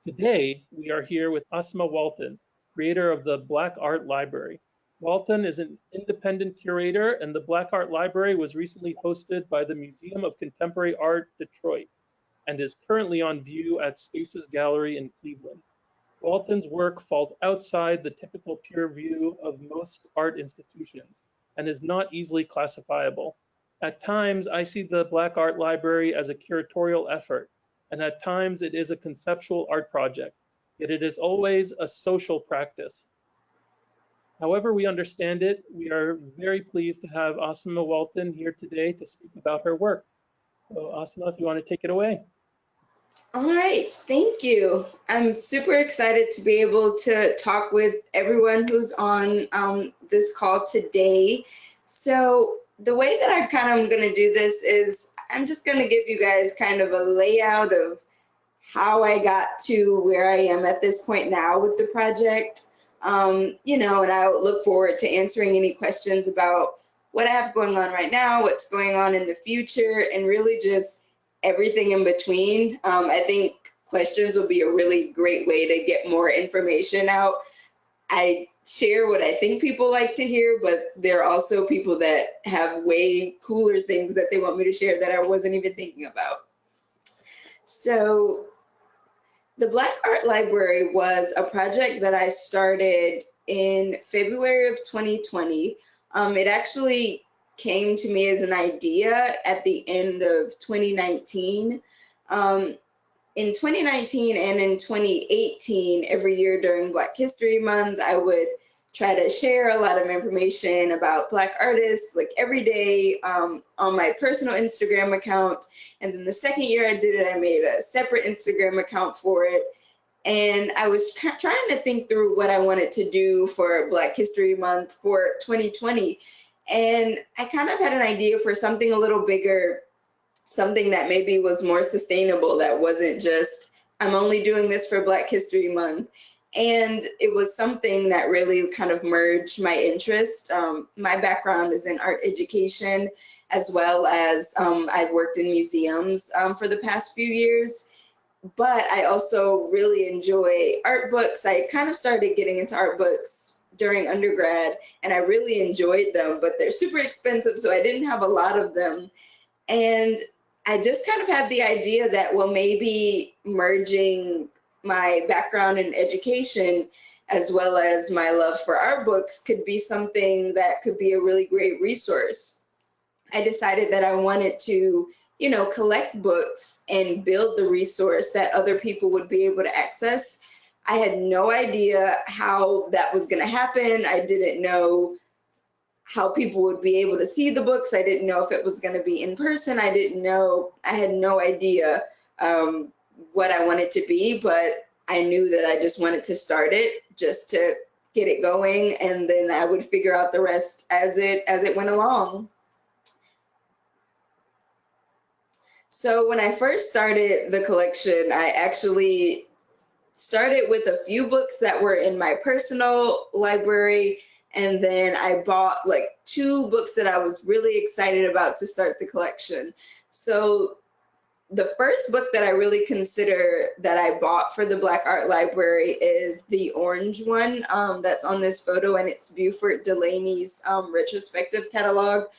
Today, we are here with Asmaa Walton, creator of the Black Art Library. Walton is an independent curator, and the Black Art Library was recently hosted by the Museum of Contemporary Art, Detroit, and is currently on view at Spaces Gallery in Cleveland. Walton's work falls outside the typical peer view of most art institutions and is not easily classifiable. At times, I see the Black Art Library as a curatorial effort, and at times it is a conceptual art project, yet it is always a social practice. However we understand it, we are very pleased to have Asmaa Walton here today to speak about her work. So Asmaa, if you want to take it away. All right, thank you. I'm super excited to be able to talk with everyone who's on this call today. So the way that I kind of going to do this is I'm just going to give you guys kind of a layout of how I got to where I am at this point now with the project. And I'll look forward to answering any questions about what I have going on right now, what's going on in the future, and really just everything in between. I think questions will be a really great way to get more information out. I share what I think people like to hear, but there are also people that have way cooler things that they want me to share that I wasn't even thinking about. So the Black Art Library was a project that I started in February of 2020. It actually came to me as an idea at the end of 2019. In 2019 and in 2018, every year during Black History Month, I would try to share a lot of information about Black artists, like every day on my personal Instagram account. And then the second year I did it, I made a separate Instagram account for it. And I was trying to think through what I wanted to do for Black History Month for 2020. And I kind of had an idea for something a little bigger, something that maybe was more sustainable, that wasn't just, I'm only doing this for Black History Month. And it was something that really kind of merged my interest. My background is in art education, as well as I've worked in museums for the past few years. But I also really enjoy art books. I kind of started getting into art books during undergrad, and I really enjoyed them, but they're super expensive, so I didn't have a lot of them. And I just kind of had the idea that, well, maybe merging my background in education as well as my love for art books could be something that could be a really great resource. I decided that I wanted to, collect books and build the resource that other people would be able to access. I had no idea how that was going to happen. I didn't know how people would be able to see the books. I didn't know if it was going to be in person. I had no idea what I wanted to be, but I knew that I just wanted to start it just to get it going, and then I would figure out the rest as it went along. So when I first started the collection, I actually started with a few books that were in my personal library, and then I bought like 2 books that I was really excited about to start the collection. So the first book that I really consider that I bought for the Black Art Library is the orange one that's on this photo, and it's Buford Delaney's retrospective catalog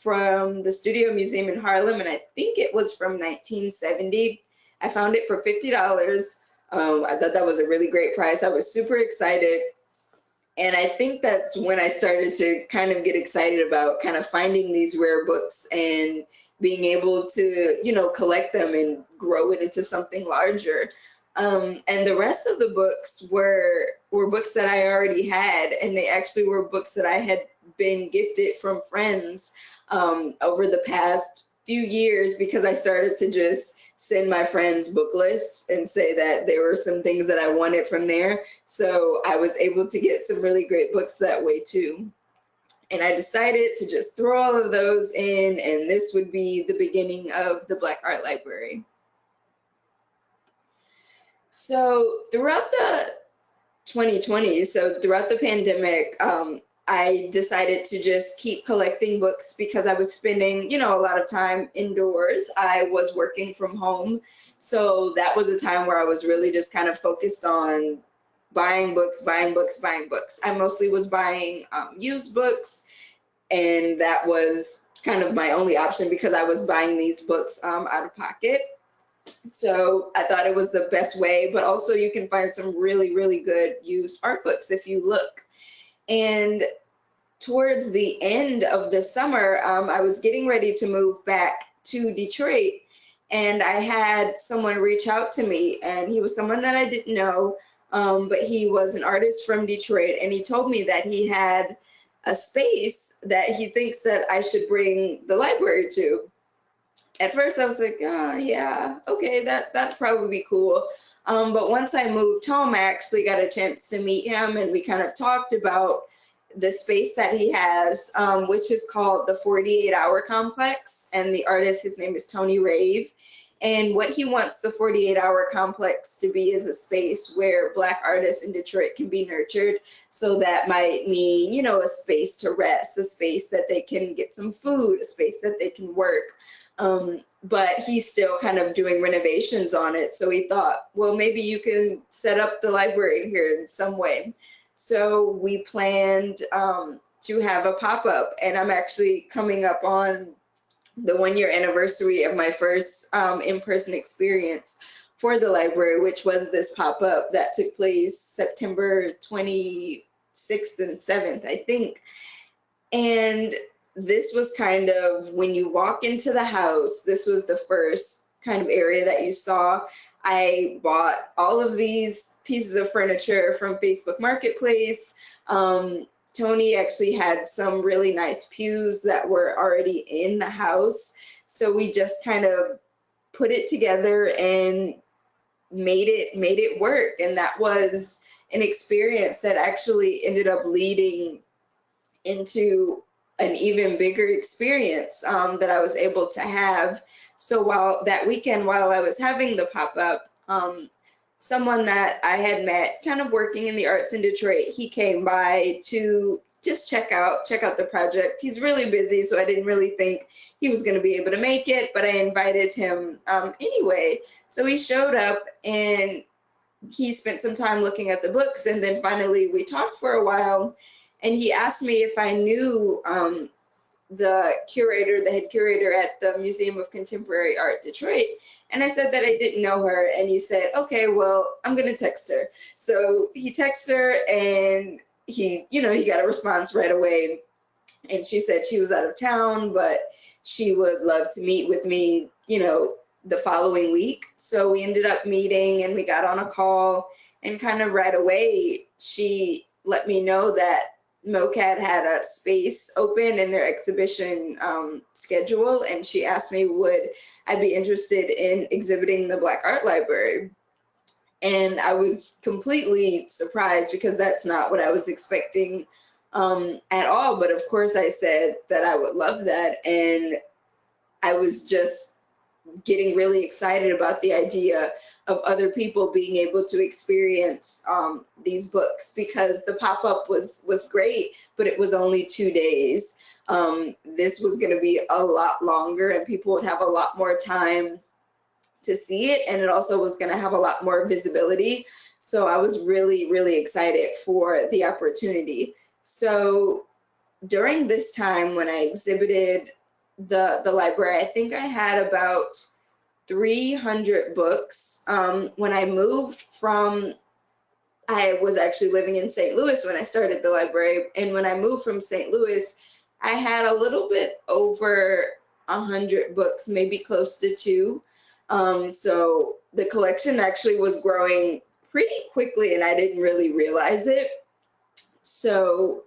from the Studio Museum in Harlem, and I think it was from 1970. I found it for $50. I thought that was a really great price. I was super excited. And I think that's when I started to kind of get excited about kind of finding these rare books and being able to, collect them and grow it into something larger. And the rest of the books were books that I already had, and they actually were books that I had been gifted from friends over the past few years, because I started to just send my friends book lists and say that there were some things that I wanted from there. So I was able to get some really great books that way too. And I decided to just throw all of those in, and this would be the beginning of the Black Art Library. So throughout the 2020s, so throughout the pandemic, I decided to just keep collecting books because I was spending, a lot of time indoors. I was working from home. So that was a time where I was really just kind of focused on buying books, buying books, buying books. I mostly was buying used books, and that was kind of my only option because I was buying these books out of pocket. So I thought it was the best way, but also you can find some really, really good used art books if you look. And towards the end of the summer, I was getting ready to move back to Detroit, and I had someone reach out to me, and he was someone that I didn't know, but he was an artist from Detroit, and he told me that he had a space that he thinks that I should bring the library to. At first I was like, oh yeah, okay, that'd probably be cool. But once I moved home, I actually got a chance to meet him, and we kind of talked about the space that he has, which is called the 48-Hour Complex, and the artist, his name is Tony Rave. And what he wants the 48-Hour Complex to be is a space where Black artists in Detroit can be nurtured. So that might mean, a space to rest, a space that they can get some food, a space that they can work. But he's still kind of doing renovations on it. So he thought, well, maybe you can set up the library here in some way. So we planned to have a pop-up, and I'm actually coming up on the 1-year anniversary of my first in-person experience for the library, which was this pop-up that took place September 26th and 7th, I think. And this was kind of, when you walk into the house, this was the first kind of area that you saw. I bought all of these pieces of furniture from Facebook Marketplace. Tony actually had some really nice pews that were already in the house. So we just kind of put it together and made it work. And that was an experience that actually ended up leading into an even bigger experience that I was able to have. So while that weekend, while I was having the pop-up, someone that I had met kind of working in the arts in Detroit, he came by to just check out the project. He's really busy, so I didn't really think he was going to be able to make it, but I invited him anyway. So he showed up, and he spent some time looking at the books, and then finally we talked for a while, and he asked me if I knew the head curator at the Museum of Contemporary Art, Detroit. And I said that I didn't know her, and he said, okay, well, I'm gonna text her. So he texted her, and he got a response right away. And she said she was out of town, but she would love to meet with me, the following week. So we ended up meeting, and we got on a call, and kind of right away, she let me know that MOCAD had a space open in their exhibition schedule, and she asked me would I be interested in exhibiting the Black Art Library. And I was completely surprised because that's not what I was expecting at all. But of course I said that I would love that, and I was just getting really excited about the idea of other people being able to experience these books, because the pop-up was great, but it was only 2 days. This was going to be a lot longer, and people would have a lot more time to see it, and it also was going to have a lot more visibility. So I was really, really excited for the opportunity. So during this time when I exhibited the library, I think I had about 300 books. When I moved from, I was actually living in St. Louis when I started the library, and when I moved from St. Louis, I had a little bit over 100 books, maybe close to 2. So the collection actually was growing pretty quickly, and I didn't really realize it. So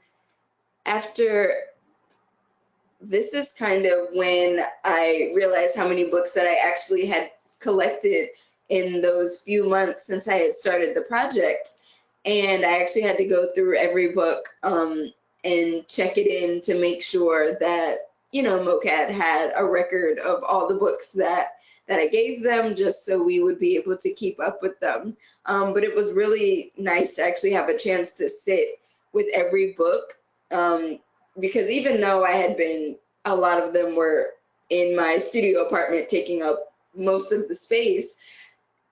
this is kind of when I realized how many books that I actually had collected in those few months since I had started the project. And I actually had to go through every book and check it in to make sure that, MOCAD had a record of all the books that I gave them, just so we would be able to keep up with them. But it was really nice to actually have a chance to sit with every book because even though a lot of them were in my studio apartment taking up most of the space,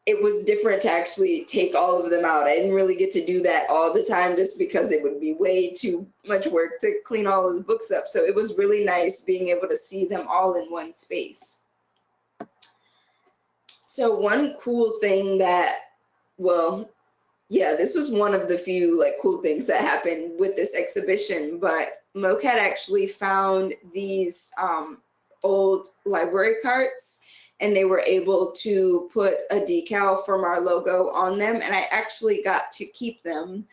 it was different to actually take all of them out. I didn't really get to do that all the time just because it would be way too much work to clean all of the books up. So it was really nice being able to see them all in one space. So one cool thing that, well, yeah, this was one of the few like cool things that happened with this exhibition, but MoCAD actually found these old library carts, and they were able to put a decal from our logo on them, and I actually got to keep them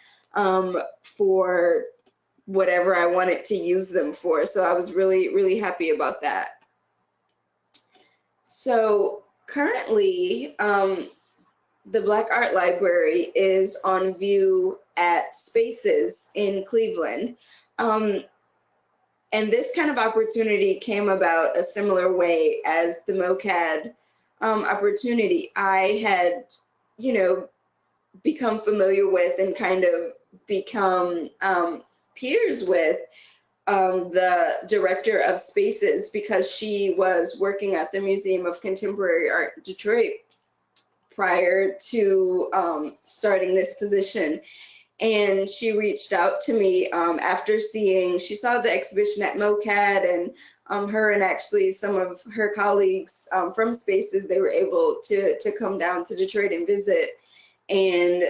for whatever I wanted to use them for. So I was really, really happy about that. So currently, the Black Art Library is on view at Spaces in Cleveland. And this kind of opportunity came about a similar way as the MoCAD opportunity. I had, become familiar with and kind of become peers with the director of Spaces, because she was working at the Museum of Contemporary Art in Detroit prior to starting this position. And she reached out to me after she saw the exhibition at MoCAD, and her and actually some of her colleagues from Spaces, they were able to come down to Detroit and visit. And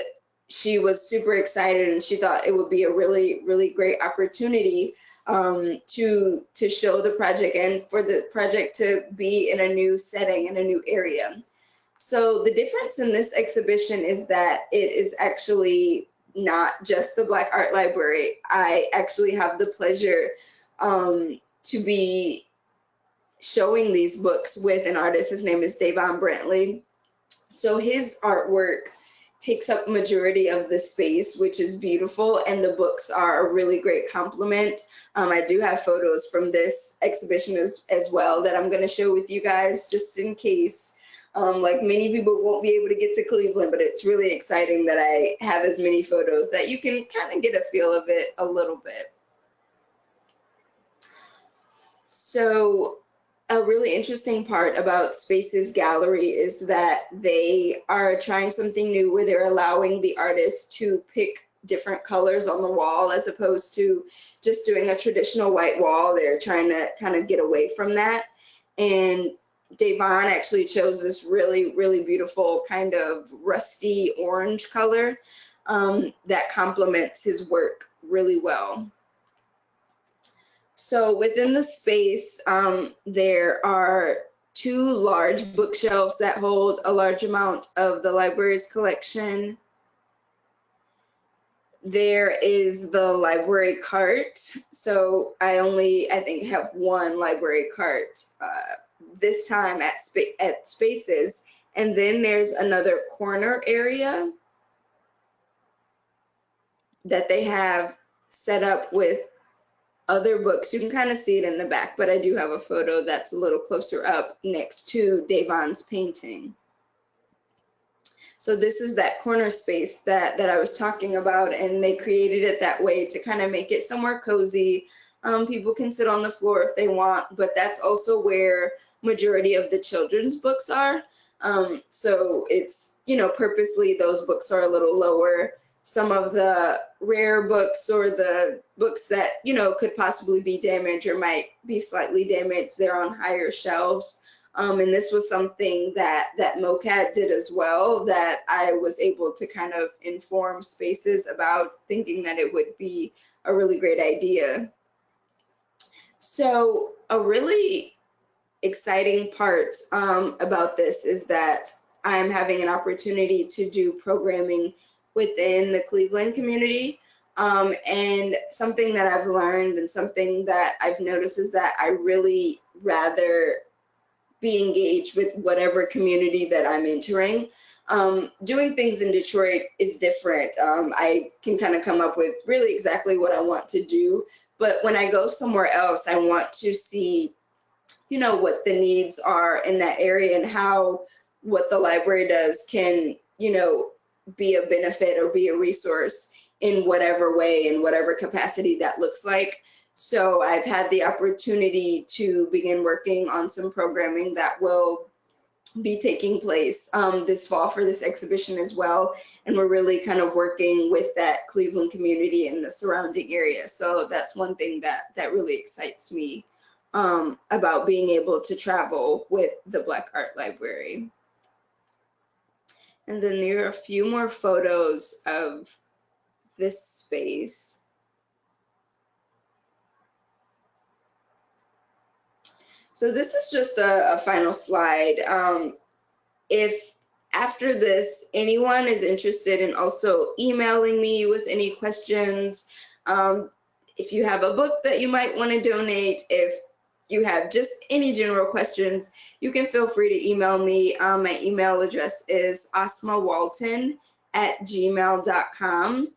she was super excited, and she thought it would be a really, really great opportunity to show the project and for the project to be in a new setting, in a new area. So the difference in this exhibition is that it is actually not just the Black Art Library. I actually have the pleasure to be showing these books with an artist. His name is Davon Brantley. So his artwork takes up majority of the space, which is beautiful, and the books are a really great complement. I do have photos from this exhibition as well that I'm going to show with you guys, just in case. Like many people won't be able to get to Cleveland, but it's really exciting that I have as many photos that you can kind of get a feel of it a little bit. So a really interesting part about Spaces Gallery is that they are trying something new where they're allowing the artists to pick different colors on the wall as opposed to just doing a traditional white wall. They're trying to kind of get away from that. And Davon actually chose this really, really beautiful kind of rusty orange color that complements his work really well. So within the space, there are 2 large bookshelves that hold a large amount of the library's collection. There is the library cart. So I think have 1 library cart this time at Spaces, and then there's another corner area that they have set up with other books. You can kind of see it in the back, but I do have a photo that's a little closer up next to Davon's painting. So this is that corner space that I was talking about, and they created it that way to kind of make it somewhere cozy. People can sit on the floor if they want, but that's also where majority of the children's books are. So it's, purposely those books are a little lower. Some of the rare books or the books that, could possibly be damaged or might be slightly damaged, they're on higher shelves. And this was something that MoCAD did as well, that I was able to kind of inform Spaces about, thinking that it would be a really great idea. So a really exciting part about this is that I'm having an opportunity to do programming within the Cleveland community. And something that I've learned and something that I've noticed is that I really rather be engaged with whatever community that I'm entering. Doing things in Detroit is different. I can kind of come up with really exactly what I want to do, but when I go somewhere else, I want to see, what the needs are in that area and how what the library does can, be a benefit or be a resource in whatever way, in whatever capacity that looks like. So I've had the opportunity to begin working on some programming that will be taking place this fall for this exhibition as well. And we're really kind of working with that Cleveland community and the surrounding area. So that's one thing that really excites me about being able to travel with the Black Art Library. And then there are a few more photos of this space. So this is just a final slide. If after this, anyone is interested in also emailing me with any questions, if you have a book that you might want to donate, if you have just any general questions, you can feel free to email me. My email address is asmaawalton@gmail.com.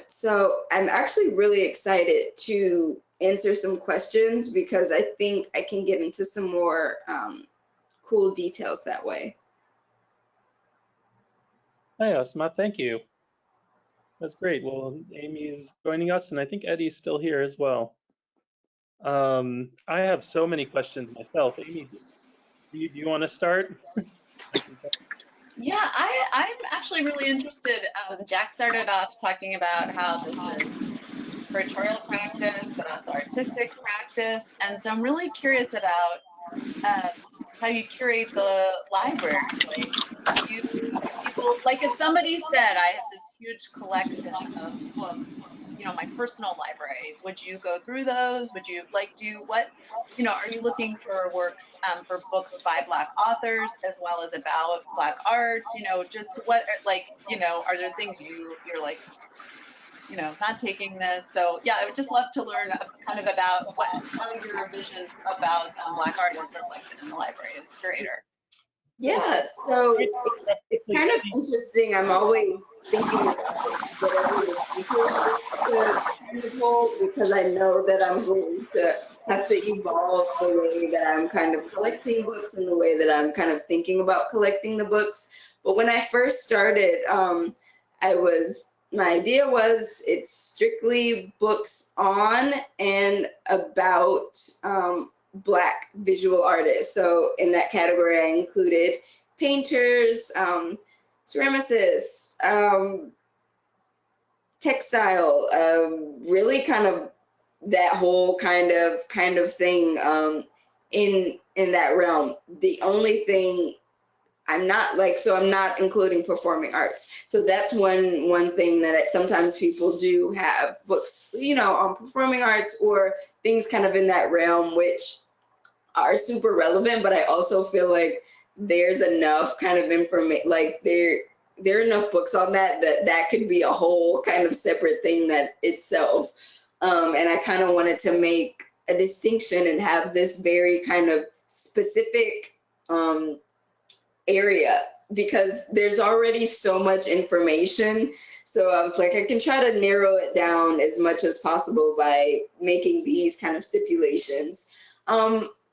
So I'm actually really excited to answer some questions because I think I can get into some more cool details that way. Hi, Asmaa, thank you. That's great. Well, Amy is joining us, and I think Eddie's still here as well. I have so many questions myself. Amy, do you want to start? Yeah, I'm actually really interested. Jack started off talking about how this is curatorial practice, but also artistic practice. And so I'm really curious about how you curate the library. Like, like if somebody said, I have this huge collection of books, you know, my personal library, would you go through those? Would you are you looking for works, for books by Black authors as well as about Black art? You know, just what, are there things you're like, not taking this? So yeah, I would just love to learn kind of about how your vision about Black art is reflected in the library as curator. Yeah, so it's kind of interesting. I'm always thinking about whatever the future of the kind of hold, because I know that I'm going to have to evolve the way that I'm kind of collecting books and the way that I'm kind of thinking about collecting the books. But when I first started, my idea was it's strictly books on and about Black visual artists. So in that category, I included painters, ceramicists, textile, really kind of that whole kind of thing in that realm. The only thing I'm not including performing arts. So that's one thing that sometimes people do have books, on performing arts or things kind of in that realm, which are super relevant, but I also feel like there's enough kind of information, like there are enough books on that could be a whole kind of separate thing that itself. And I kind of wanted to make a distinction and have this very kind of specific area, because there's already so much information. So I was like, I can try to narrow it down as much as possible by making these kind of stipulations.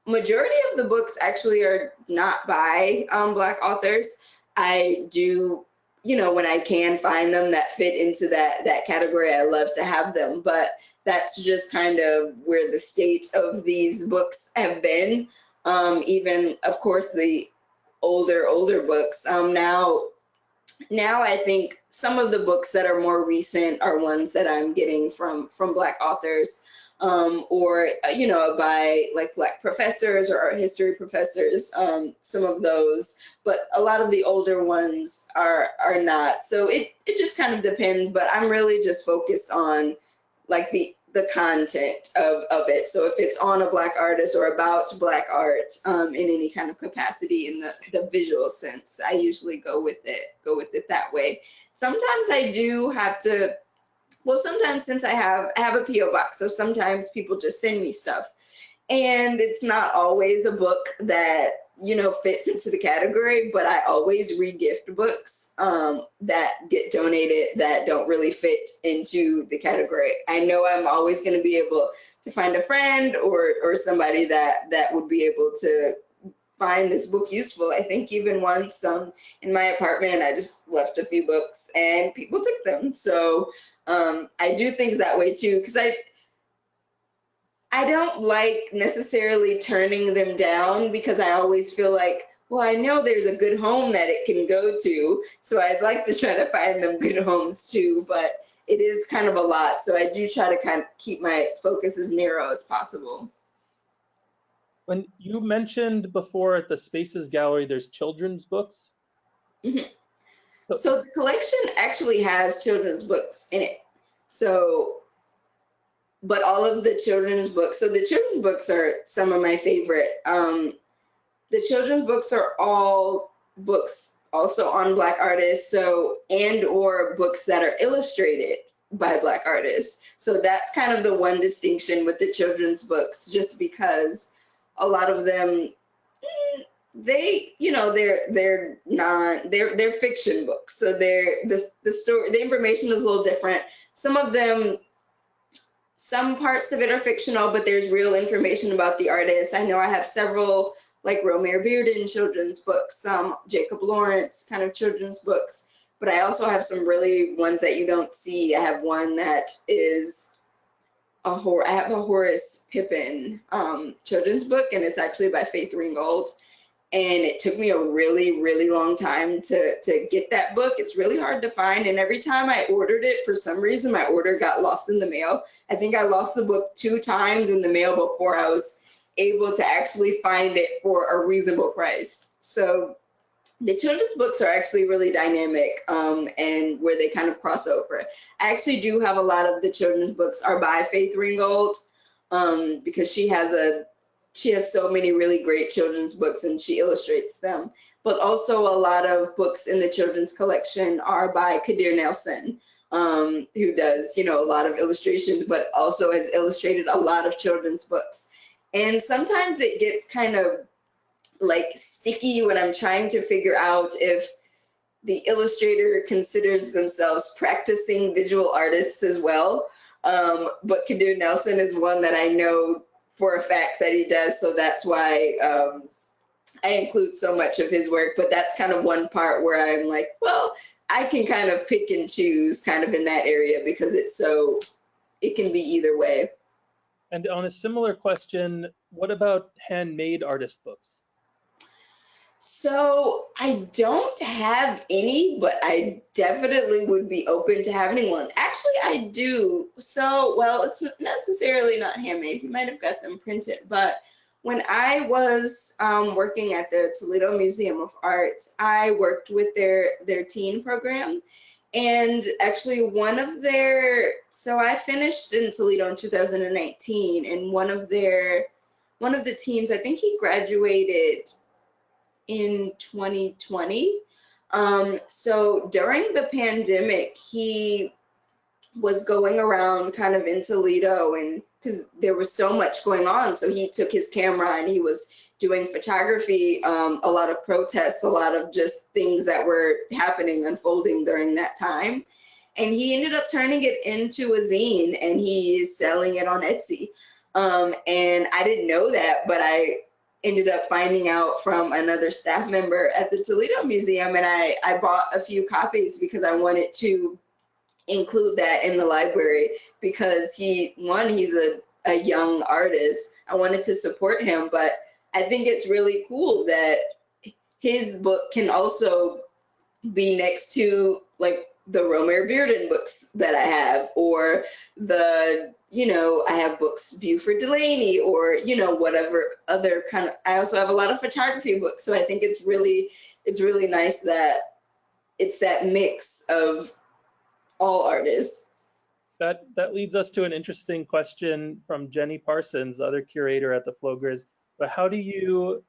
Majority of the books actually are not by Black authors. I do, when I can find them that fit into that category, I love to have them, but that's just kind of where the state of these books have been. Even, of course, the older books. Now I think some of the books that are more recent are ones that I'm getting from Black authors. Or by like Black professors or art history professors, some of those, but a lot of the older ones are not. So it just kind of depends, but I'm really just focused on like the content of it. So if it's on a Black artist or about Black art in any kind of capacity in the visual sense, I usually go with it that way. Sometimes I do have to. Well, sometimes since I have a P.O. box, so sometimes people just send me stuff. And it's not always a book that, fits into the category, but I always re-gift books that get donated that don't really fit into the category. I know I'm always going to be able to find a friend or somebody that would be able to find this book useful. I think even once in my apartment, I just left a few books and people took them. So I do things that way too, because I don't like necessarily turning them down, because I always feel like, well, I know there's a good home that it can go to, so I'd like to try to find them good homes too, but it is kind of a lot. So I do try to kind of keep my focus as narrow as possible. When you mentioned before at the Spaces Gallery, there's children's books. Mhm. So the collection actually has children's books in it. So, but all of the children's books, so the children's books are some of my favorite. The children's books are all books also on Black artists, so, and or books that are illustrated by Black artists. So that's kind of the one distinction with the children's books, just because a lot of them, they're fiction books. So the story, the information is a little different. Some of them, some parts of it are fictional, but there's real information about the artist. I know I have several, like Romare Bearden children's books, some Jacob Lawrence kind of children's books, but I also have some really ones that you don't see. I have one that is I have a Horace Pippin children's book, and it's actually by Faith Ringgold. And it took me a really, really long time to get that book. It's really hard to find. And every time I ordered it, for some reason, my order got lost in the mail. I think I lost the book 2 times in the mail before I was able to actually find it for a reasonable price. So the children's books are actually really dynamic, and where they kind of cross over. I actually do have a lot of the children's books are by Faith Ringgold, because she has so many really great children's books and she illustrates them. But also a lot of books in the children's collection are by Kadir Nelson, who does, a lot of illustrations, but also has illustrated a lot of children's books. And sometimes it gets kind of like sticky when I'm trying to figure out if the illustrator considers themselves practicing visual artists as well. But Kadir Nelson is one that I know for a fact that he does, so that's why I include so much of his work. But that's kind of one part where I'm like, well, I can kind of pick and choose kind of in that area, because it can be either way. And on a similar question, what about handmade artist books? So I don't have any, but I definitely would be open to having one. Actually, I do. So, well, it's necessarily not handmade. He might have got them printed. But when I was working at the Toledo Museum of Art, I worked with their teen program. And actually so I finished in Toledo in 2019, and one of the teens, I think he graduated in 2020. So during the pandemic, he was going around kind of in Toledo, and because there was so much going on, so he took his camera and he was doing photography, a lot of protests, a lot of just things that were happening, unfolding during that time. And he ended up turning it into a zine, and he is selling it on Etsy. And I didn't know that, but I ended up finding out from another staff member at the Toledo Museum, and I bought a few copies because I wanted to include that in the library, because he's a young artist. I wanted to support him, but I think it's really cool that his book can also be next to like the Romare Bearden books that I have, or I have books Buford Delaney, or whatever other kind of. I also have a lot of photography books, so I think it's really nice that it's that mix of all artists. That leads us to an interesting question from Jenny Parsons, other curator at the Flogriz. But how do you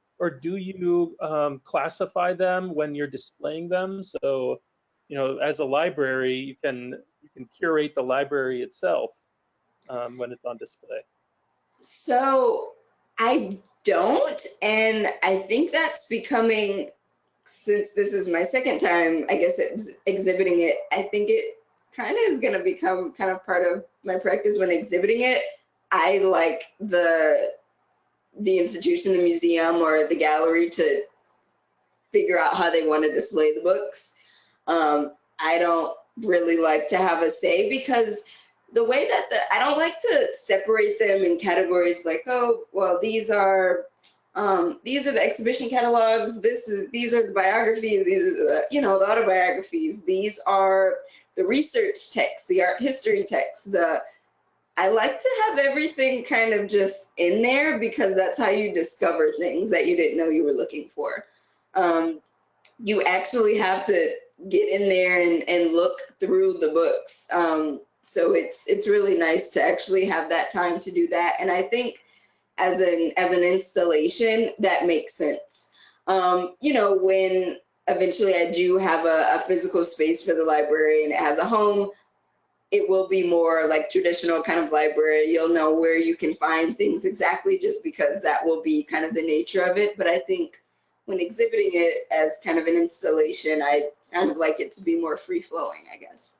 classify them when you're displaying them? So, as a library, you can curate the library itself when it's on display. So I don't, and I think that's becoming, since this is my second time, I guess, exhibiting it, I think it kind of is going to become kind of part of my practice when exhibiting it. I like the the institution, the museum, or the gallery to figure out how they want to display the books. I don't really like to have a say, because the way that I don't like to separate them in categories like, oh, well, these are the exhibition catalogs, these are the biographies, these are the, the autobiographies, these are the research texts, the art history texts. I like to have everything kind of just in there, because that's how you discover things that you didn't know you were looking for. You actually have to get in there and look through the books. So it's really nice to actually have that time to do that. And I think as an installation, that makes sense. When eventually I do have a physical space for the library and it has a home, it will be more like traditional kind of library. You'll know where you can find things exactly, just because that will be kind of the nature of it. But I think when exhibiting it as kind of an installation, I kind of like it to be more free flowing, I guess.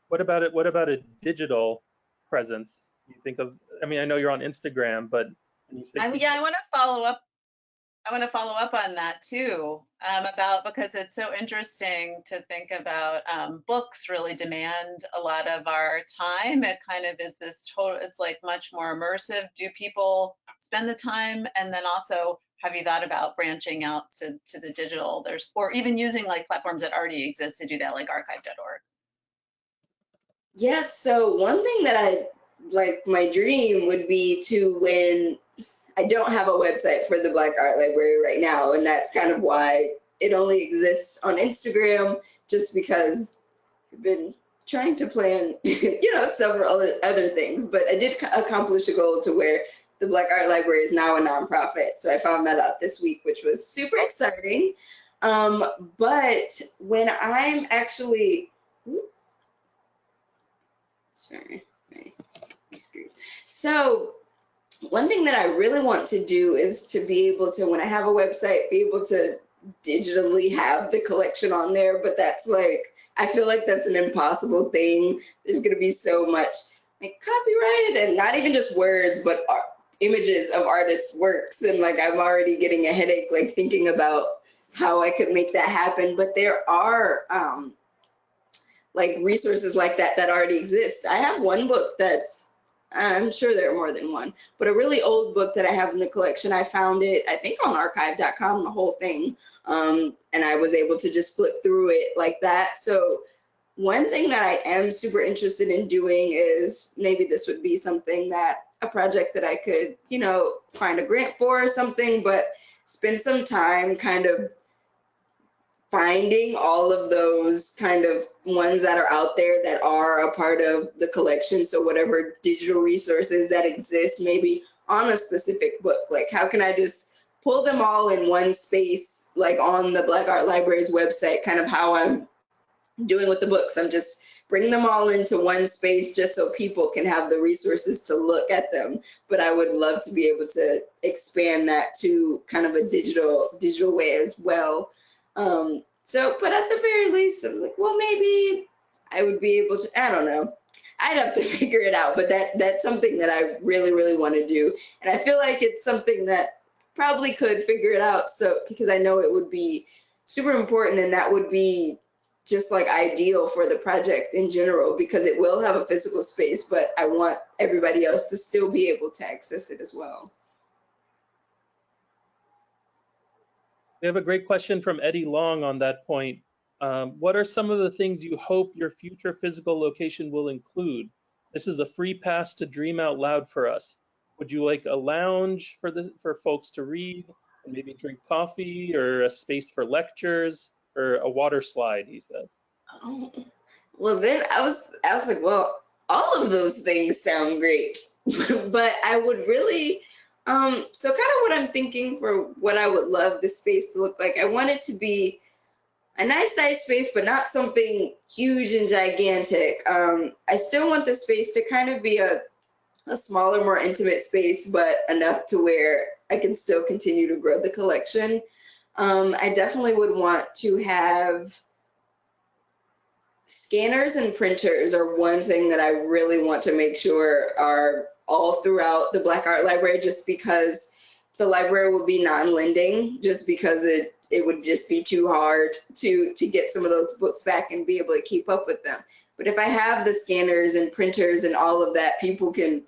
What about a digital presence? You think of, I mean, I know you're on Instagram, but when you say yeah, I want to follow up. I want to follow up on that too, because it's so interesting to think about books really demand a lot of our time. It kind of is this total, it's like much more immersive. Do people spend the time? And then also, have you thought about branching out to the digital? Or even using like platforms that already exist to do that, like archive.org? Yes, so one thing that my dream would be to, when I don't have a website for the Black Art Library right now, and that's kind of why it only exists on Instagram, just because I've been trying to plan, several other things. But I did accomplish a goal to where the Black Art Library is now a nonprofit. So I found that out this week, which was super exciting. But when I'm actually, sorry, my screen. So one thing that I really want to do is to be able to, when I have a website, be able to digitally have the collection on there. But that's like, I feel like that's an impossible thing. There's going to be so much like copyright, and not even just words, but images of artists' works. And like, I'm already getting a headache, like thinking about how I could make that happen. But there are like resources like that already exist. I have one book that's, I'm sure there are more than one, but a really old book that I have in the collection. I found it, I think, on archive.com, the whole thing. And I was able to just flip through it like that. So one thing that I am super interested in doing is, maybe this would be something that, a project that I could, find a grant for or something, but spend some time kind of finding all of those kind of ones that are out there that are a part of the collection. So whatever digital resources that exist, maybe on a specific book, like how can I just pull them all in one space, like on the Black Art Library's website, kind of how I'm doing with the books. I'm just bringing them all into one space just so people can have the resources to look at them. But I would love to be able to expand that to kind of a digital way as well. But at the very least, I was like, well, maybe I would be able to, I don't know. I'd have to figure it out, but that's something that I really, really want to do. And I feel like it's something that probably could figure it out. So, because I know it would be super important, and that would be just like ideal for the project in general, because it will have a physical space, but I want everybody else to still be able to access it as well. We have a great question from Eddie Long on that point. What are some of the things you hope your future physical location will include? This is a free pass to dream out loud for us. Would you like a lounge for folks to read and maybe drink coffee, or a space for lectures, or a water slide, he says? Oh, well, then I was like, well, all of those things sound great. But I would really, so kind of what I'm thinking for what I would love the space to look like, I want it to be a nice size space, but not something huge and gigantic. I still want the space to kind of be a smaller, more intimate space, but enough to where I can still continue to grow the collection. I definitely would want to have scanners and printers are one thing that I really want to make sure are all throughout the Black Art Library, just because the library would be non-lending, just because it would just be too hard to get some of those books back and be able to keep up with them. But if I have the scanners and printers and all of that, people can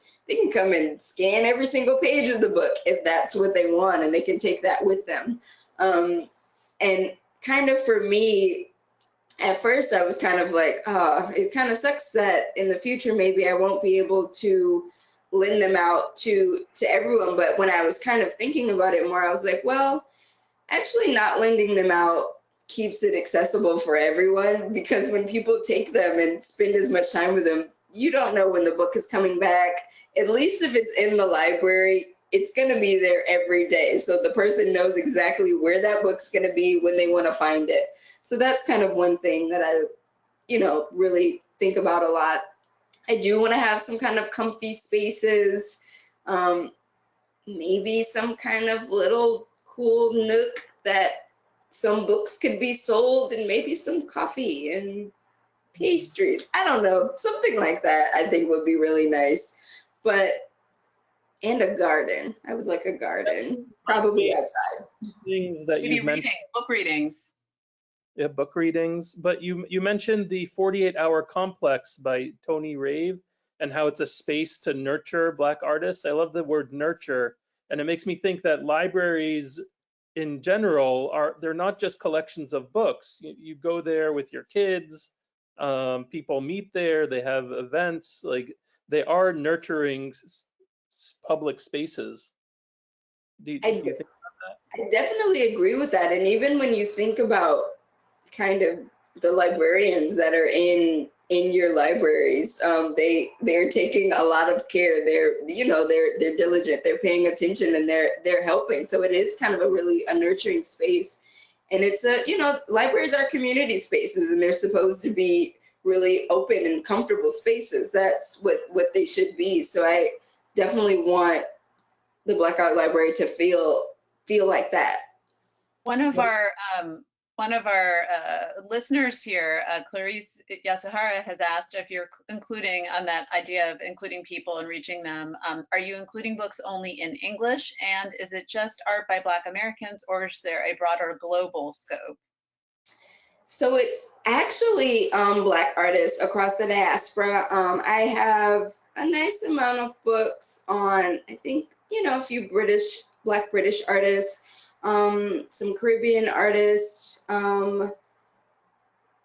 come and scan every single page of the book if that's what they want, and they can take that with them. And kind of for me, at first I was kind of like, it kind of sucks that in the future maybe I won't be able to lend them out to everyone. But when I was kind of thinking about it more, I was like, well, actually not lending them out keeps it accessible for everyone, because when people take them and spend as much time with them, you don't know when the book is coming back. At least if it's in the library, it's going to be there every day. So the person knows exactly where that book's going to be when they want to find it. So that's kind of one thing that I, really think about a lot. I do want to have some kind of comfy spaces, maybe some kind of little cool nook that some books could be sold, and maybe some coffee and pastries. I don't know, something like that I think would be really nice. And a garden. I would like a garden, probably outside. Things that Maybe you mentioned. book readings. Yeah, book readings. But you mentioned the 48-Hour Complex by Tony Rave, and how it's a space to nurture Black artists. I love the word nurture, and it makes me think that libraries in general they're not just collections of books. You go there with your kids, people meet there, they have events, like they are nurturing public spaces. Do you think about that? I definitely agree with that. And even when you think about kind of the librarians that are in your libraries, they're taking a lot of care. They're diligent, they're paying attention, and they're helping. So it is kind of a nurturing space. And it's libraries are community spaces, and they're supposed to be really open and comfortable spaces. That's what they should be. So I definitely want the Black Art Library to feel like that. One of our listeners here, Clarice Yasuhara, has asked if you're including on that idea of including people and reaching them. Are you including books only in English, and is it just art by Black Americans, or is there a broader global scope? So it's actually Black artists across the diaspora. I have a nice amount of books on, I think, a few Black British artists, some Caribbean artists.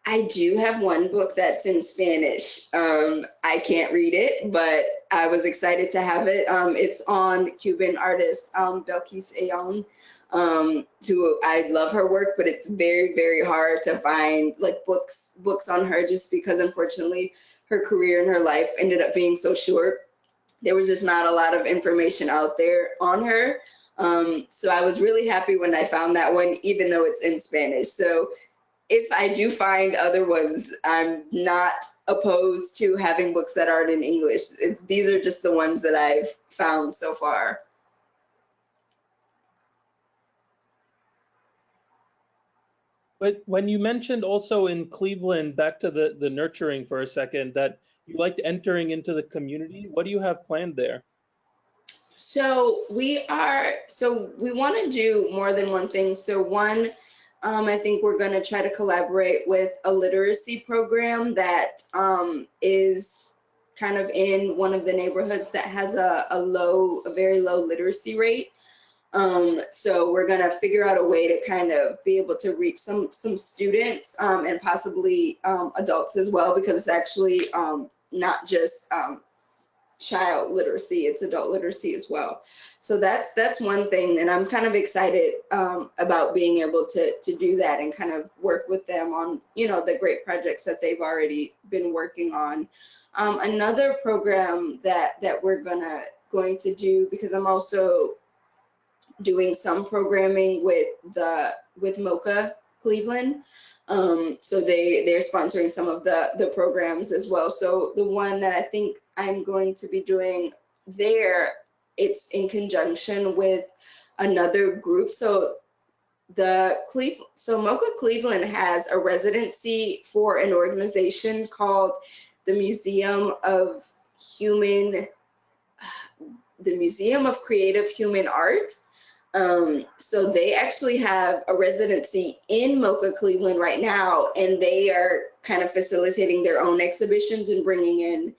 I do have one book that's in Spanish. I can't read it, but I was excited to have it. It's on Cuban artist Belkis Ayon, who I love her work, but it's very, very hard to find books on her, just because unfortunately her career and her life ended up being so short. There was just not a lot of information out there on her. So I was really happy when I found that one, even though it's in Spanish. So if I do find other ones, I'm not opposed to having books that aren't in English. These are just the ones that I've found so far. But when you mentioned also in Cleveland, back to the nurturing for a second, that you liked entering into the community, what do you have planned there? So we want to do more than one thing. So one, I think we're going to try to collaborate with a literacy program that is kind of in one of the neighborhoods that has a very low literacy rate. So we're going to figure out a way to kind of be able to reach some students and possibly adults as well, because it's actually not just child literacy, it's adult literacy as well. So that's one thing, and I'm kind of excited about being able to do that and kind of work with them on the great projects that they've already been working on. Another program that we're going to do, because I'm also doing some programming with MoCA Cleveland. So they're sponsoring some of the programs as well. So the one that I think I'm going to be doing there, it's in conjunction with another group. So MoCA Cleveland has a residency for an organization called the Museum of Creative Human Art. So they actually have a residency in Mocha, Cleveland right now, and they are kind of facilitating their own exhibitions and bringing in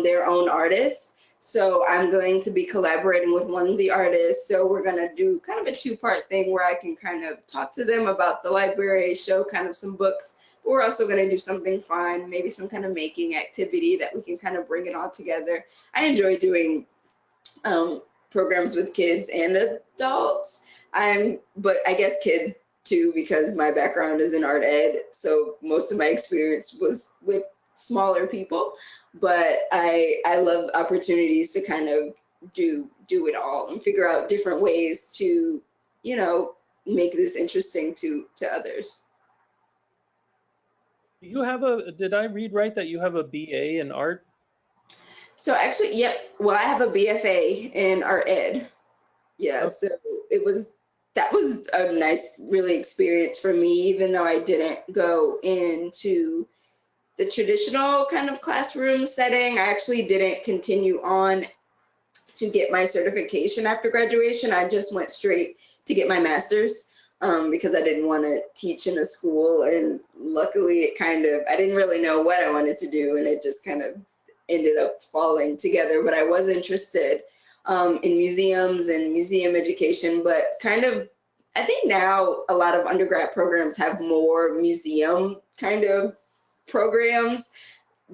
their own artists. So I'm going to be collaborating with one of the artists. So we're going to do kind of a two-part thing where I can kind of talk to them about the library, show kind of some books. But we're also going to do something fun, maybe some kind of making activity that we can kind of bring it all together. I enjoy doing programs with kids and adults. But I guess kids too, because my background is in art ed. So most of my experience was with smaller people, but I love opportunities to kind of do it all and figure out different ways to, you know, make this interesting to others. Do you have did I read right that you have a BA in art? So actually, yep. Well, I have a BFA in art ed. Yeah, Okay. so that was a nice, really experience for me, even though I didn't go into the traditional kind of classroom setting. I actually didn't continue on to get my certification after graduation. I just went straight to get my master's because I didn't want to teach in a school. And luckily, I didn't really know what I wanted to do, and it just kind of ended up falling together. But I was interested in museums and museum education, but kind of, I think now a lot of undergrad programs have more museum kind of programs.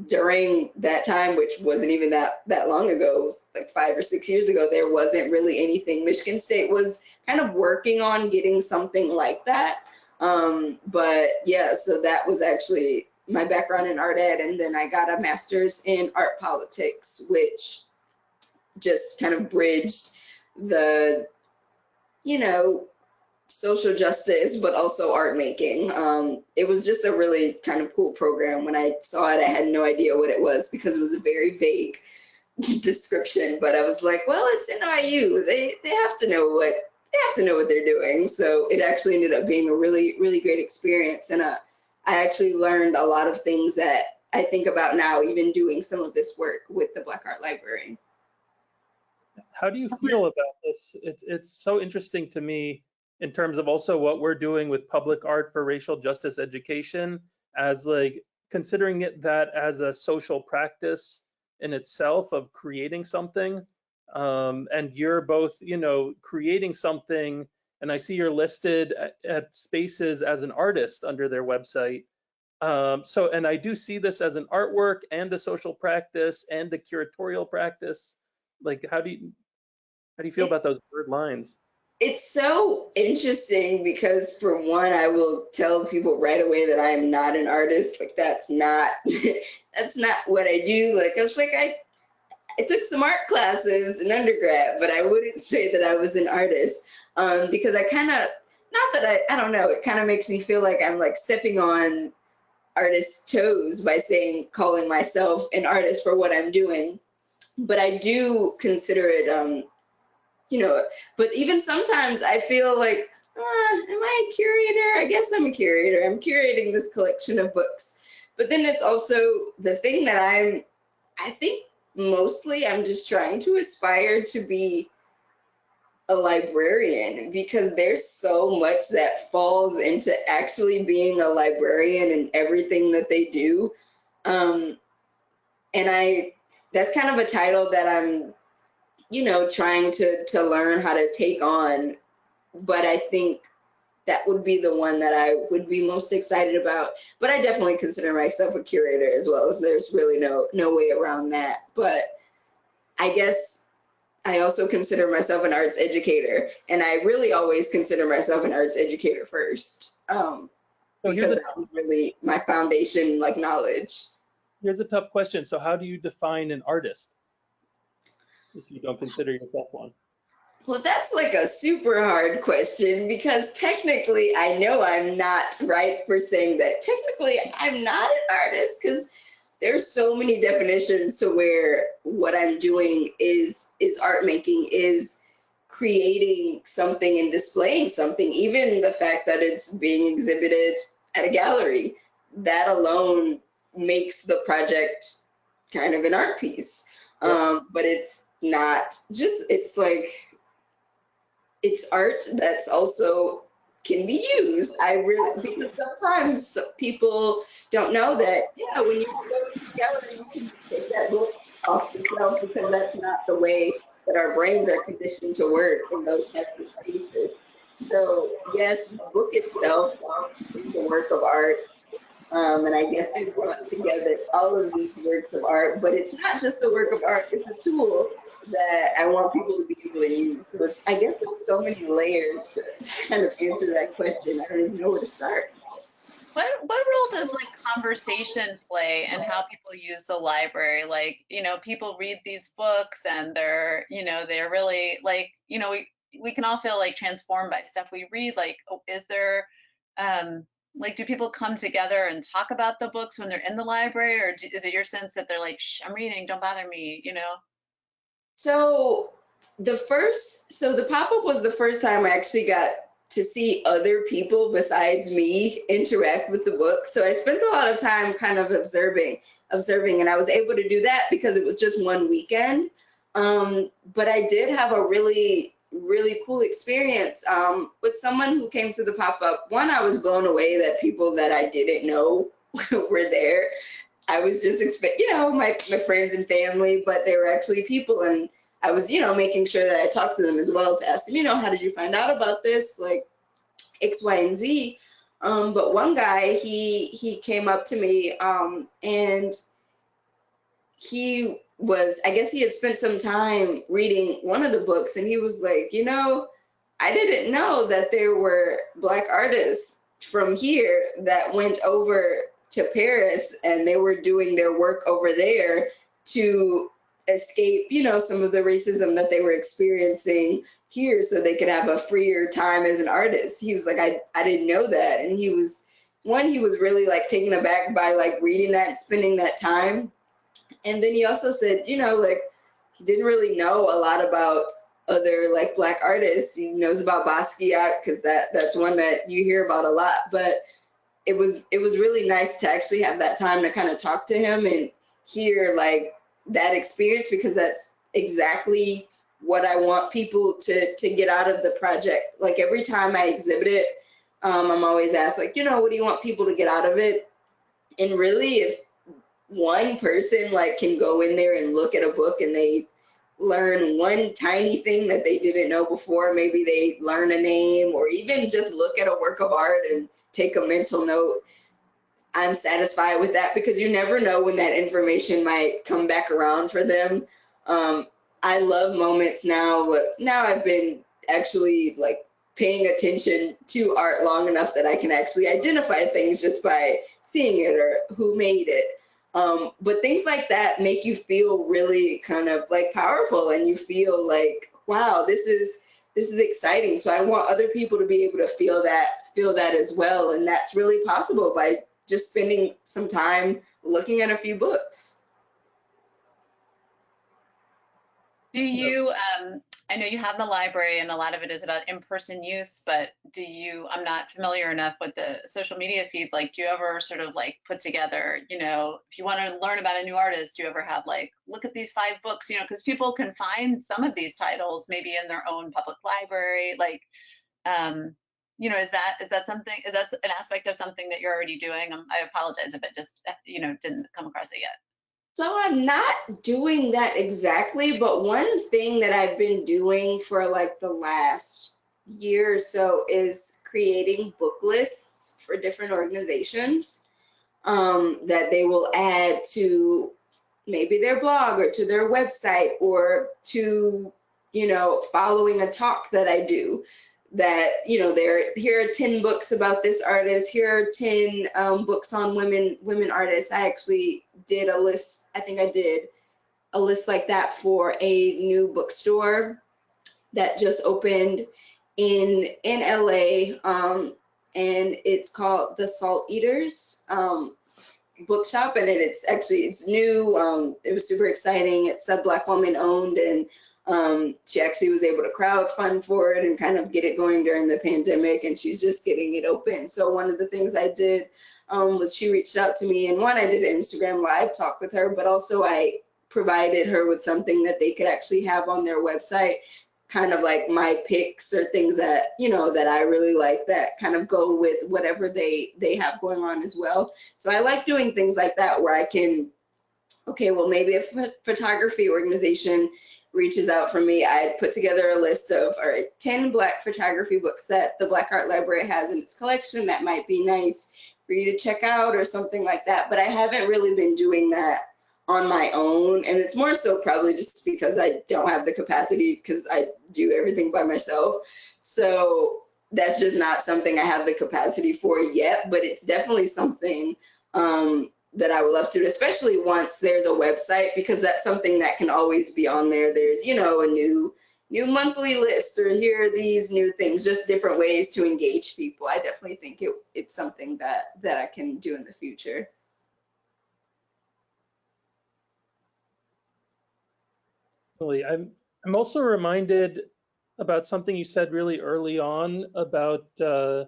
During that time, which wasn't even that long ago, it was like 5 or 6 years ago, there wasn't really anything. Michigan State was kind of working on getting something like that. But yeah, so that was actually my background in art ed. And then I got a master's in art politics, which just kind of bridged the, you know, social justice, but also art making. It was just a really kind of cool program. When I saw it, I had no idea what it was because it was a very vague description, but I was like, well, it's NIU. They have to know what they're doing. So it actually ended up being a really, really great experience. And I actually learned a lot of things that I think about now, even doing some of this work with the Black Art Library. How do you feel about this? It's so interesting to me in terms of also what we're doing with public art for racial justice education, as like considering that as a social practice in itself of creating something. And you're both, you know, creating something, and I see you're listed at Spaces as an artist under their website. And I do see this as an artwork and a social practice and a curatorial practice. Like, how do you feel about those blurred lines? It's so interesting because, for one, I will tell people right away that I am not an artist. Like, that's not that's not what I do. Like, I took some art classes in undergrad, but I wouldn't say that I was an artist because I kind of, not that I don't know, it kind of makes me feel like I'm like stepping on artists' toes by calling myself an artist for what I'm doing. But I do consider it you know, but even sometimes I feel like, am I a curator? I guess I'm a curator. I'm curating this collection of books. But then it's also the thing that I think mostly I'm just trying to aspire to be a librarian, because there's so much that falls into actually being a librarian and everything that they do. And that's kind of a title that I'm, you know, trying to learn how to take on. But I think that would be the one that I would be most excited about. But I definitely consider myself a curator as well, as there's really no way around that. But I guess I also consider myself an arts educator, and I really always consider myself an arts educator first, because that was really my foundation, like, knowledge. Here's a tough question. So how do you define an artist if you don't consider yourself one? Well, that's like a super hard question, because technically I know I'm not right for saying that. Technically, I'm not an artist because there's so many definitions to where what I'm doing is art making, is creating something and displaying something. Even the fact that it's being exhibited at a gallery, that alone makes the project kind of an art piece. But it's not just, it's like, it's art that's also can be used. Because sometimes people don't know that, yeah, when you go to the gallery, you can just take that book off the shelf, because that's not the way that our brains are conditioned to work in those types of spaces. So yes, the book itself is a work of art. And I guess I brought together all of these works of art, but it's not just a work of art, it's a tool that I want people to be able to use. So I guess it's so many layers to kind of answer that question. I don't even know where to start. What role does like conversation play in how people use the library? Like, people read these books and they're really like, we can all feel like transformed by stuff we read. Like, is there, like, do people come together and talk about the books when they're in the library, or is it your sense that they're like, shh, I'm reading, don't bother me? So the pop-up was the first time I actually got to see other people besides me interact with the book. So I spent a lot of time kind of observing, and I was able to do that because it was just one weekend. But I did have a really, really cool experience with someone who came to the pop-up. One, I was blown away that people that I didn't know were there. I was just my friends and family, but they were actually people, and I was, making sure that I talked to them as well to ask them, how did you find out about this? Like X, Y, and Z. But one guy, he came up to me, and I guess he had spent some time reading one of the books, and he was like, I didn't know that there were Black artists from here that went over to Paris and they were doing their work over there to escape, some of the racism that they were experiencing here, so they could have a freer time as an artist. He was like, I didn't know that. And he was really like taken aback by like reading that and spending that time. And then he also said, like he didn't really know a lot about other like Black artists. He knows about Basquiat because that's one that you hear about a lot, but it was really nice to actually have that time to kind of talk to him and hear like that experience, because that's exactly what I want people to get out of the project. Like every time I exhibit it, I'm always asked like, what do you want people to get out of it? And really, if one person like can go in there and look at a book and they learn one tiny thing that they didn't know before, maybe they learn a name or even just look at a work of art and take a mental note, I'm satisfied with that, because you never know when that information might come back around for them. I love moments now, but now I've been actually like paying attention to art long enough that I can actually identify things just by seeing it or who made it. But things like that make you feel really kind of like powerful, and you feel like, wow, this is exciting. So I want other people to be able to feel that as well. And that's really possible by just spending some time looking at a few books. Do you, I know you have the library and a lot of it is about in-person use, but I'm not familiar enough with the social media feed, like do you ever sort of like put together, if you want to learn about a new artist, do you ever have like, look at these 5 books, because people can find some of these titles maybe in their own public library, like, is that something, is that an aspect of something that you're already doing? I apologize if it just, didn't come across it yet. So I'm not doing that exactly, but one thing that I've been doing for like the last year or so is creating book lists for different organizations that they will add to maybe their blog or to their website or to, following a talk that I do. That, here are 10 books about this artist, here are 10 books on women artists. I actually did a list, I think I did a list like that for a new bookstore that just opened in LA, and it's called The Salt Eaters Bookshop, and it's new. It was super exciting. It's a Black woman owned, and she actually was able to crowdfund for it and kind of get it going during the pandemic, and she's just getting it open. So one of the things I did was she reached out to me, and one, I did an Instagram live talk with her, but also I provided her with something that they could actually have on their website, kind of like my picks or things that, you know, that I really like that kind of go with whatever they have going on as well. So I like doing things like that where I can, okay, well, maybe if a photography organization reaches out for me, I put together a list of 10 Black photography books that the Black Art Library has in its collection that might be nice for you to check out or something like that. But I haven't really been doing that on my own, and it's more so probably just because I don't have the capacity because I do everything by myself. So that's just not something I have the capacity for yet, but it's definitely something that I would love to, especially once there's a website, because that's something that can always be on there. There's, you know, a new monthly list, or here are these new things, just different ways to engage people. I definitely think it's something that I can do in the future. I'm also reminded about something you said really early on about about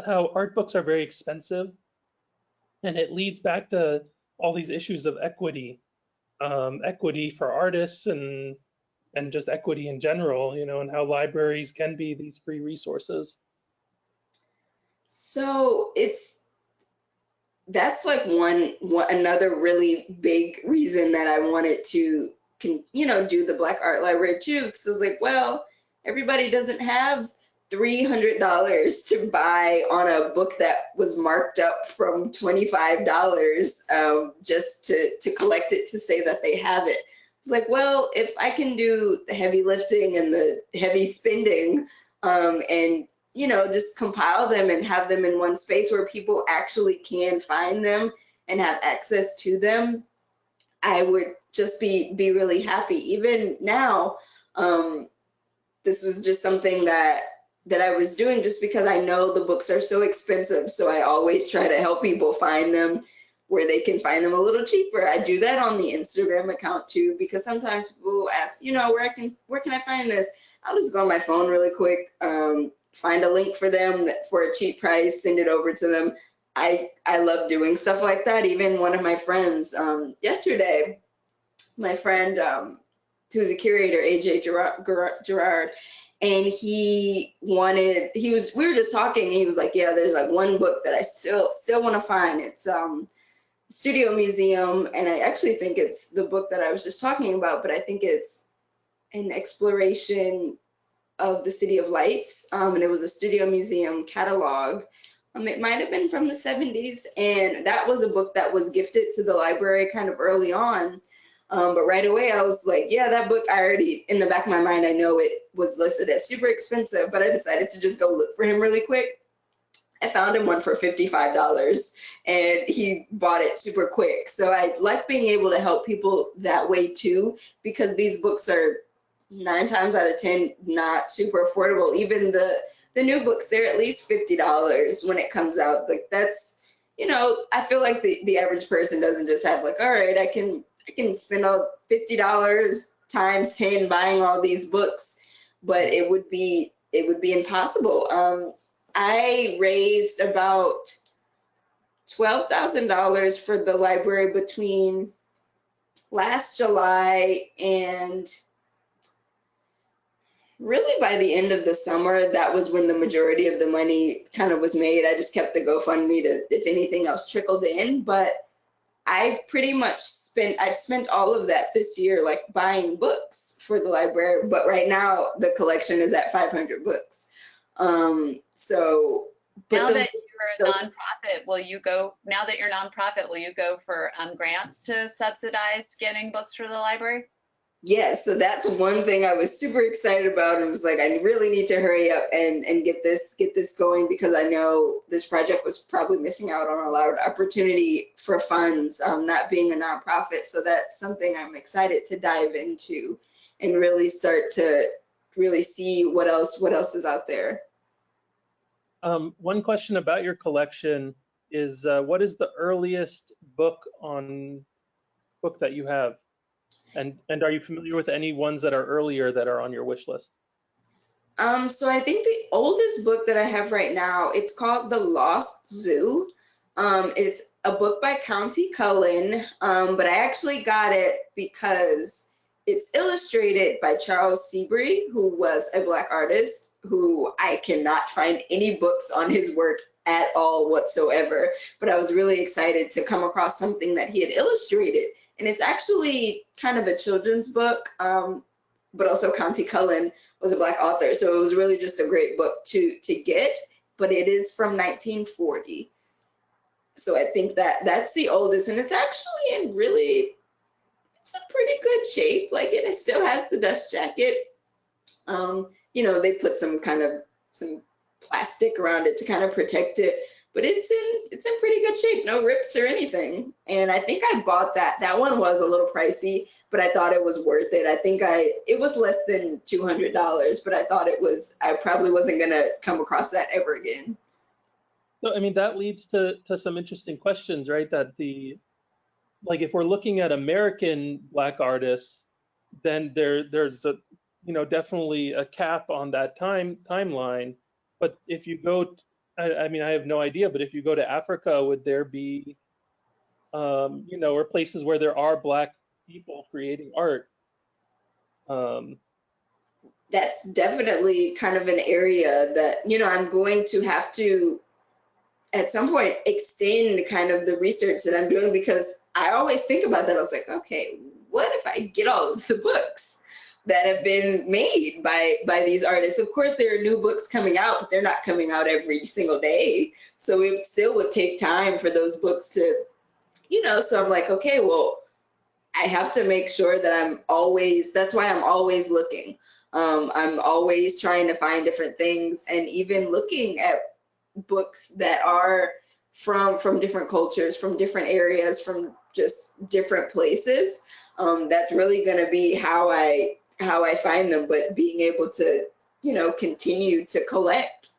how art books are very expensive, and it leads back to all these issues of equity, equity for artists and just equity in general, you know, and how libraries can be these free resources. So that's like another really big reason that I wanted to you know, do the Black Art Library too, because I was like, well, everybody doesn't have $300 to buy on a book that was marked up from $25 just to collect it to say that they have it. It's like, well, if I can do the heavy lifting and the heavy spending and, you know, just compile them and have them in one space where people actually can find them and have access to them, I would just be really happy. Even now, this was just something that I was doing just because I know the books are so expensive. So I always try to help people find them where they can find them a little cheaper. I do that on the Instagram account too, because sometimes people ask, you know, where can I find this? I'll just go on my phone really quick, find a link for them for a cheap price, send it over to them. I love doing stuff like that. Even one of my friends yesterday, my friend who's a curator, AJ Gerard, and we were just talking, and he was like, yeah, there's like one book that I still want to find. It's Studio Museum, and I actually think it's the book that I was just talking about, but I think it's an exploration of the City of Lights, and it was a Studio Museum catalog. It might have been from the 70s, and that was a book that was gifted to the library kind of early on. But right away I was like, yeah, that book, I already, in the back of my mind, I know it was listed as super expensive, but I decided to just go look for him really quick. I found him one for $55, and he bought it super quick. So I like being able to help people that way too, because these books are 9 times out of 10 not super affordable. Even the new books, they're at least $50 when it comes out. Like, that's, you know, I feel like the average person doesn't just have like, all right, I can spend all $50 times 10 buying all these books, but it would be impossible. I raised about $12,000 for the library between last July and really by the end of the summer. That was when the majority of the money kind of was made. I just kept the GoFundMe to, if anything else trickled in, but I've spent all of that this year, like buying books for the library. But right now the collection is at 500 books. So now that you're a nonprofit, will you go for grants to subsidize getting books for the library? Yes, so that's one thing I was super excited about. It was like, I really need to hurry up and get this going, because I know this project was probably missing out on a lot of opportunity for funds, not being a nonprofit. So that's something I'm excited to dive into and really start to really see what else is out there. One question about your collection is, what is the earliest book that you have? And are you familiar with any ones that are earlier that are on your wish list? So I think the oldest book that I have right now, it's called The Lost Zoo. It's a book by County Cullen, but I actually got it because it's illustrated by Charles Seabury, who was a Black artist who I cannot find any books on his work at all whatsoever. But I was really excited to come across something that he had illustrated. And it's actually kind of a children's book, but also Conti Cullen was a Black author. So it was really just a great book to get, but it is from 1940. So I think that's the oldest, and it's actually in really, it's a pretty good shape. Like it still has the dust jacket. You know, they put some plastic around it to kind of protect it, but it's in pretty good shape, no rips or anything. And I think I bought that. That one was a little pricey, but I thought it was worth it. I think it was less than $200, but I thought I probably wasn't gonna come across that ever again. So, I mean, that leads to some interesting questions, right? That like if we're looking at American Black artists, then there's a, you know, definitely a cap on that timeline. But if you go, I mean, I have no idea, but if you go to Africa, would there be, you know, or places where there are Black people creating art? That's definitely kind of an area that, you know, I'm going to have to at some point extend kind of the research that I'm doing, because I always think about that. I was like, okay, what if I get all of the books that have been made by these artists? Of course, there are new books coming out, but they're not coming out every single day. So it still would take time for those books to, you know, so I'm like, okay, well, I have to make sure that that's why I'm always looking. I'm always trying to find different things, and even looking at books that are from different cultures, from different areas, from just different places. That's really going to be how I find them, but being able to, you know, continue to collect.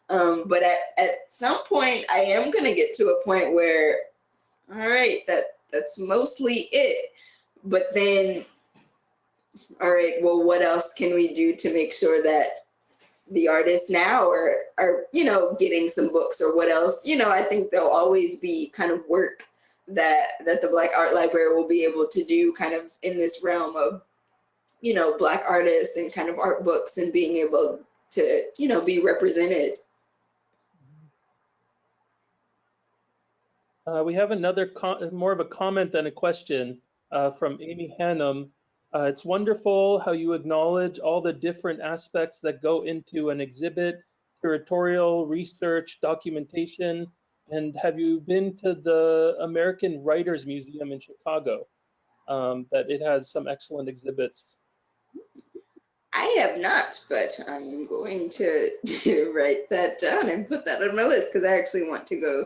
But at some point, I am going to get to a point where, all right, that's mostly it. But then, all right, well, what else can we do to make sure that the artists now are, you know, getting some books, or what else? You know, I think there'll always be kind of work that the Black Art Library will be able to do kind of in this realm of, you know, Black artists and kind of art books, and being able to, you know, be represented. We have another more of a comment than a question from Amy Hannum. It's wonderful how you acknowledge all the different aspects that go into an exhibit, curatorial, research, documentation. And have you been to the American Writers Museum in Chicago? That it has some excellent exhibits. I have not, but I'm going to write that down and put that on my list, because I actually want to go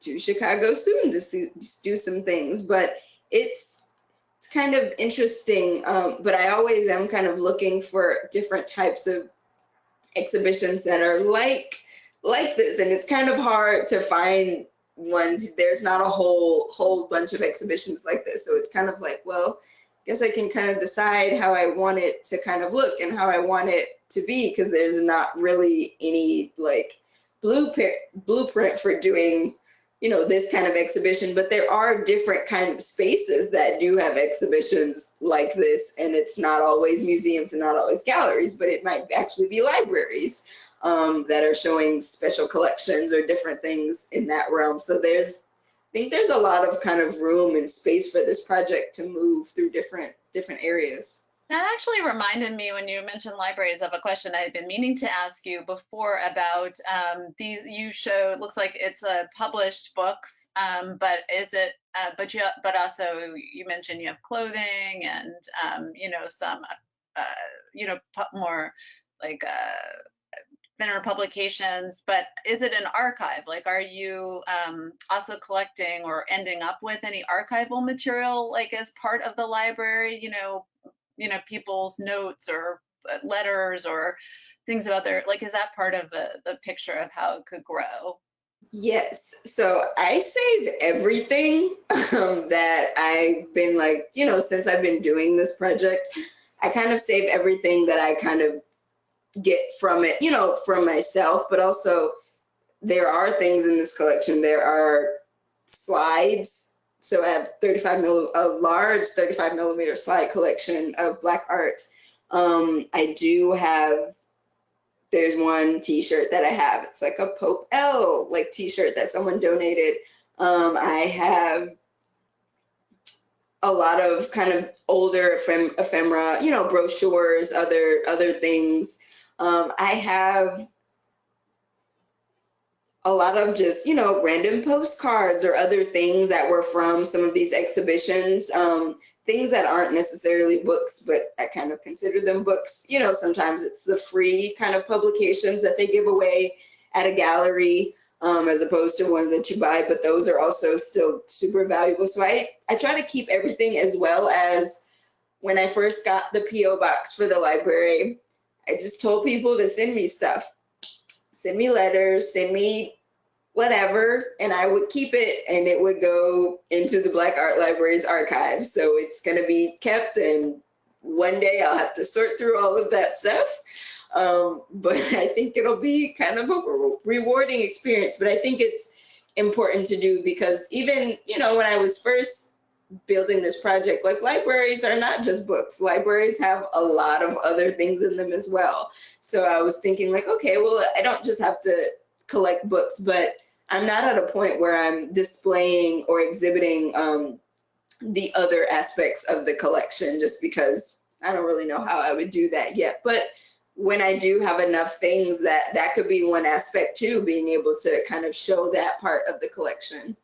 to Chicago soon to do some things. But it's kind of interesting, but I always am kind of looking for different types of exhibitions that are like this, and it's kind of hard to find ones. There's not a whole bunch of exhibitions like this, so it's kind of like, well, I guess I can kind of decide how I want it to kind of look and how I want it to be, because there's not really any like blueprint for doing, you know, this kind of exhibition. But there are different kind of spaces that do have exhibitions like this, and it's not always museums and not always galleries, but it might actually be libraries that are showing special collections or different things in that realm. So I think there's a lot of kind of room and space for this project to move through different areas. That actually reminded me, when you mentioned libraries, of a question I had been meaning to ask you before about these. You showed, looks like it's published books, but is it? But also you mentioned you have clothing and you know, some you know, more like thinner publications. But is it an archive? Like, are you also collecting or ending up with any archival material, like as part of the library? You know, people's notes or letters or things about their, like, is that part of the picture of how it could grow? Yes. So I save everything that I've been, like, you know, since I've been doing this project, I kind of save everything that I kind of get from it, you know, from myself. But also there are things in this collection. There are slides So I have a large 35 millimeter slide collection of Black art. I do have, there's one t-shirt that I have. It's like a Pope L like t-shirt that someone donated. I have a lot of kind of older ephemera, you know, brochures, other things. I have a lot of just, you know, random postcards or other things that were from some of these exhibitions, things that aren't necessarily books, but I kind of consider them books. You know, sometimes it's the free kind of publications that they give away at a gallery, as opposed to ones that you buy, but those are also still super valuable. So I try to keep everything, as well as when I first got the P.O. box for the library, I just told people to send me stuff. Send me letters, send me whatever, and I would keep it, and it would go into the Black Art Library's archives. So it's going to be kept, and one day I'll have to sort through all of that stuff. But I think it'll be kind of a rewarding experience. But I think it's important to do because even, you know, when I was first building this project, like, libraries are not just books. Libraries have a lot of other things in them as well. So I was thinking, like, okay, well, I don't just have to collect books, but I'm not at a point where I'm displaying or exhibiting the other aspects of the collection, just because I don't really know how I would do that yet. But when I do have enough things, that could be one aspect too, being able to kind of show that part of the collection.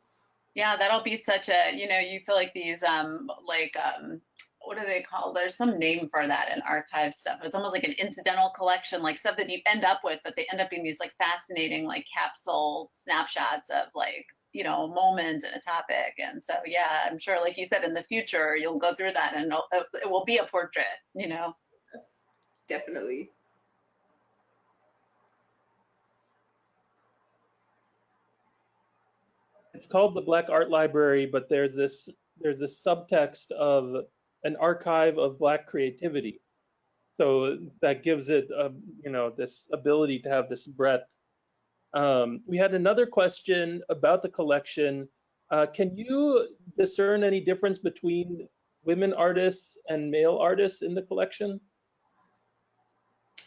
Yeah, that'll be such a, you know, you feel like these, what do they call? There's some name for that in archive stuff. It's almost like an incidental collection, like stuff that you end up with, but they end up being these like fascinating, like capsule snapshots of, like, you know, a moment and a topic. And so, yeah, I'm sure, like you said, in the future, you'll go through that and it will be a portrait, you know? Definitely. It's called the Black Art Library, but there's this subtext of an archive of Black creativity. So that gives it, you know, this ability to have this breadth. We had another question about the collection. Can you discern any difference between women artists and male artists in the collection?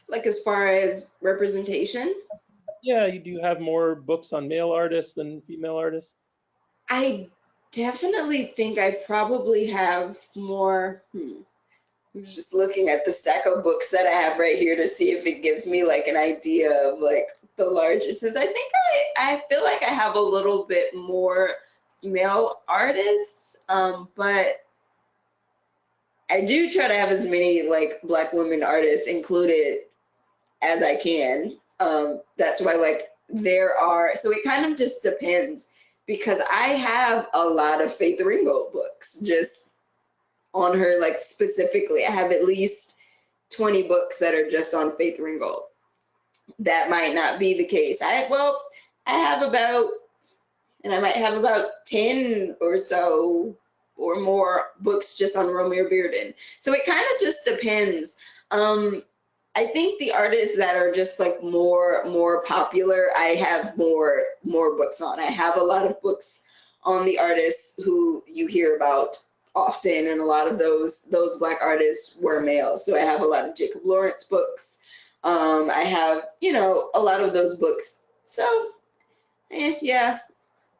Like, as far as representation? Yeah, you do have more books on male artists than female artists. I definitely think I probably have more. I'm just looking at the stack of books that I have right here to see if it gives me like an idea of like the larger sense. I think I feel like I have a little bit more male artists, but I do try to have as many like Black women artists included as I can. That's why, like, so it kind of just depends, because I have a lot of Faith Ringgold books just on her, like, specifically. I have at least 20 books that are just on Faith Ringgold. That might not be the case. I have about, and I might have about 10 or so or more books just on Romare Bearden. So it kind of just depends. I think the artists that are just like more popular, I have more books on. I have a lot of books on the artists who you hear about often, and a lot of those Black artists were male. So I have a lot of Jacob Lawrence books. I have, you know, a lot of those books. So yeah,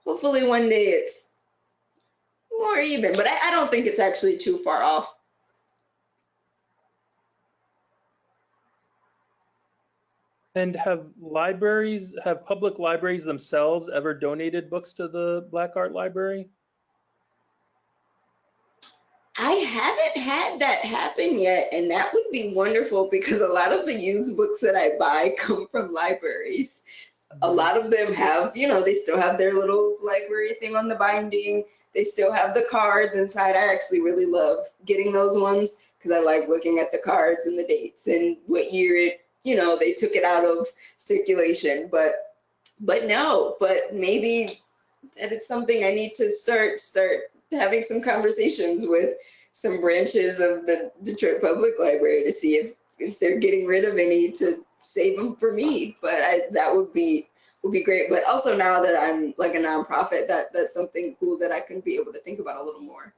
hopefully one day it's more even, but I don't think it's actually too far off. And have public libraries themselves ever donated books to the Black Art Library? I haven't had that happen yet, and that would be wonderful, because a lot of the used books that I buy come from libraries. A lot of them have, you know, they still have their little library thing on the binding. They still have the cards inside. I actually really love getting those ones because I like looking at the cards and the dates and what year it, you know, they took it out of circulation. But maybe that it's something I need to start having some conversations with some branches of the Detroit Public Library to see if they're getting rid of any to save them for me. But that would be would be great. But also now that I'm like a nonprofit, that's something cool that I can be able to think about a little more.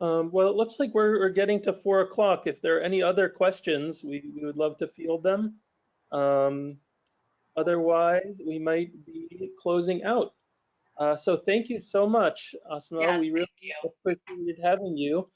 Well, it looks like we're getting to 4 o'clock. If there are any other questions, we would love to field them. Otherwise, we might be closing out. So thank you so much, Asmaa. Yes, We really thank you. appreciated having you.